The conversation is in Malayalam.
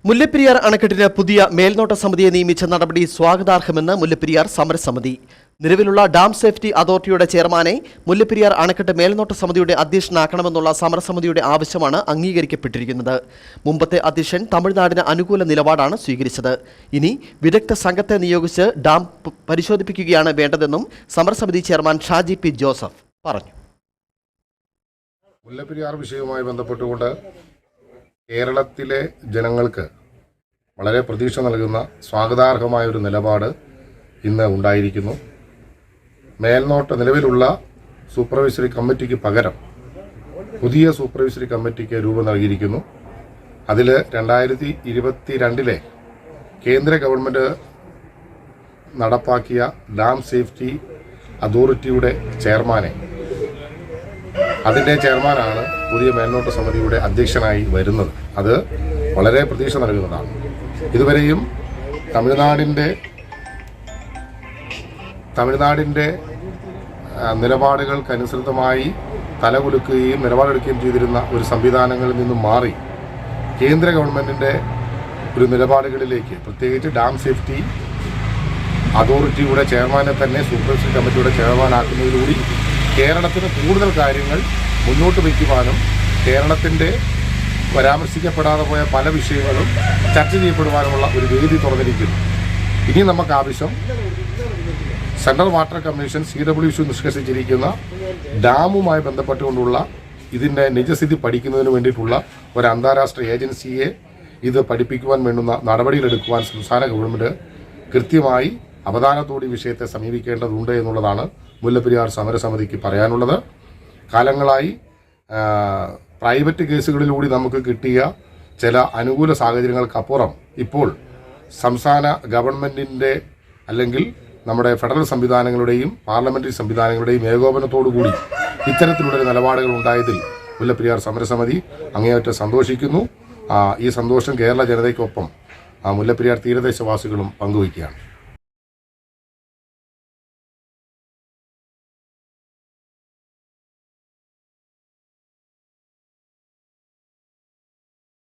മുല്ലപ്പെരിയാർ അണക്കെട്ടിന് പുതിയ മേൽനോട്ട സമിതിയെ നിയമിച്ച നടപടി സ്വാഗതാർഹമെന്ന് മുല്ലപ്പെരിയാർ സമരസമിതി. നിലവിലുള്ള ഡാം സേഫ്റ്റി അതോറിറ്റിയുടെ ചെയർമാനെ മുല്ലപ്പെരിയാർ അണക്കെട്ട് മേൽനോട്ട സമിതിയുടെ അധ്യക്ഷനാക്കണമെന്നുള്ള സമരസമിതിയുടെ ആവശ്യമാണ് അംഗീകരിക്കപ്പെട്ടിരിക്കുന്നത്. മുമ്പത്തെ അധ്യക്ഷൻ തമിഴ്നാടിന് അനുകൂല നിലപാടാണ് സ്വീകരിച്ചത്. ഇനി വിദഗ്ധ സംഘത്തെ നിയോഗിച്ച് ഡാം പരിശോധിപ്പിക്കുകയാണ് വേണ്ടതെന്നും സമരസമിതി ചെയർമാൻ ഷാജി പി ജോസഫ് പറഞ്ഞു. മുല്ലപ്പെരിയാർ വിഷയവുമായി ബന്ധപ്പെട്ടുകൊണ്ട് കേരളത്തിലെ ജനങ്ങൾക്ക് വളരെ പ്രതീക്ഷ നൽകുന്ന സ്വാഗതാർഹമായ ഒരു നിലപാട് ഇന്ന് ഉണ്ടായിരിക്കുന്നു. നിലവിലുള്ള സൂപ്പർവൈസറി കമ്മിറ്റിക്ക് പകരം പുതിയ സൂപ്പർവൈസറി കമ്മിറ്റിക്ക് രൂപം നൽകിയിരിക്കുന്നു. അതിൽ 2022 കേന്ദ്ര ഗവൺമെൻറ് നടപ്പാക്കിയ ഡാം സേഫ്റ്റി അതോറിറ്റിയുടെ അതിൻ്റെ ചെയർമാനാണ് പുതിയ മേൽനോട്ട സമിതിയുടെ അധ്യക്ഷനായി വരുന്നത്. അത് വളരെ പ്രതീക്ഷ നൽകുന്നതാണ്. ഇതുവരെയും തമിഴ്നാടിൻ്റെ നിലപാടുകൾക്കനുസൃതമായി തലകുലുക്കുകയും നിലപാടെടുക്കുകയും ചെയ്തിരുന്ന ഒരു സംവിധാനങ്ങളിൽ നിന്നും മാറി കേന്ദ്ര ഗവൺമെൻറ്റിൻ്റെ ഒരു നിലപാടുകളിലേക്ക്, പ്രത്യേകിച്ച് ഡാം സേഫ്റ്റി അതോറിറ്റിയുടെ ചെയർമാനെ തന്നെ സൂപ്പർവൈസറി കമ്മിറ്റിയുടെ ചെയർമാനാക്കുന്നതിലൂടെ കേരളത്തിന് കൂടുതൽ കാര്യങ്ങൾ മുന്നോട്ട് വയ്ക്കുവാനും കേരളത്തിൻ്റെ പരാമർശിക്കപ്പെടാതെ പോയ പല വിഷയങ്ങളും ചർച്ച ചെയ്യപ്പെടുവാനുമുള്ള ഒരു വേദി തുറന്നിരിക്കുന്നു. ഇനി നമുക്ക് ആവശ്യം സെൻട്രൽ വാട്ടർ കമ്മീഷൻ CWC നിഷ്കർഷിച്ചിരിക്കുന്ന ഡാമുമായി ബന്ധപ്പെട്ടുകൊണ്ടുള്ള ഇതിൻ്റെ നിജസ്ഥിതി പഠിക്കുന്നതിന് വേണ്ടിയിട്ടുള്ള ഒരു അന്താരാഷ്ട്ര ഏജൻസിയെ ഇത് പഠിപ്പിക്കുവാൻ വേണ്ടുന്ന നടപടികളെടുക്കുവാൻ സംസ്ഥാന ഗവൺമെൻറ് കൃത്യമായി അവധാനത്തോടെ വിഷയത്തെ സമീപിക്കേണ്ടതുണ്ട് എന്നുള്ളതാണ് മുല്ലപ്പെരിയാർ സമരസമിതിക്ക് പറയാനുള്ളത്. കാലങ്ങളായി പ്രൈവറ്റ് കേസുകളിലൂടെ നമുക്ക് കിട്ടിയ ചില അനുകൂല സാഹചര്യങ്ങൾക്കപ്പുറം ഇപ്പോൾ സംസ്ഥാന ഗവൺമെൻറ്റിൻ്റെ അല്ലെങ്കിൽ നമ്മുടെ ഫെഡറൽ സംവിധാനങ്ങളുടെയും പാർലമെൻ്ററി സംവിധാനങ്ങളുടെയും ഏകോപനത്തോടുകൂടി ഇത്തരത്തിലുള്ള നിലപാടുകൾ ഉണ്ടായതിൽ മുല്ലപ്പെരിയാർ സമരസമിതി അങ്ങേയറ്റം സന്തോഷിക്കുന്നു. ഈ സന്തോഷം കേരള ജനതയ്ക്കൊപ്പം മുല്ലപ്പെരിയാർ തീരദേശവാസികളും പങ്കുവയ്ക്കുകയാണ്.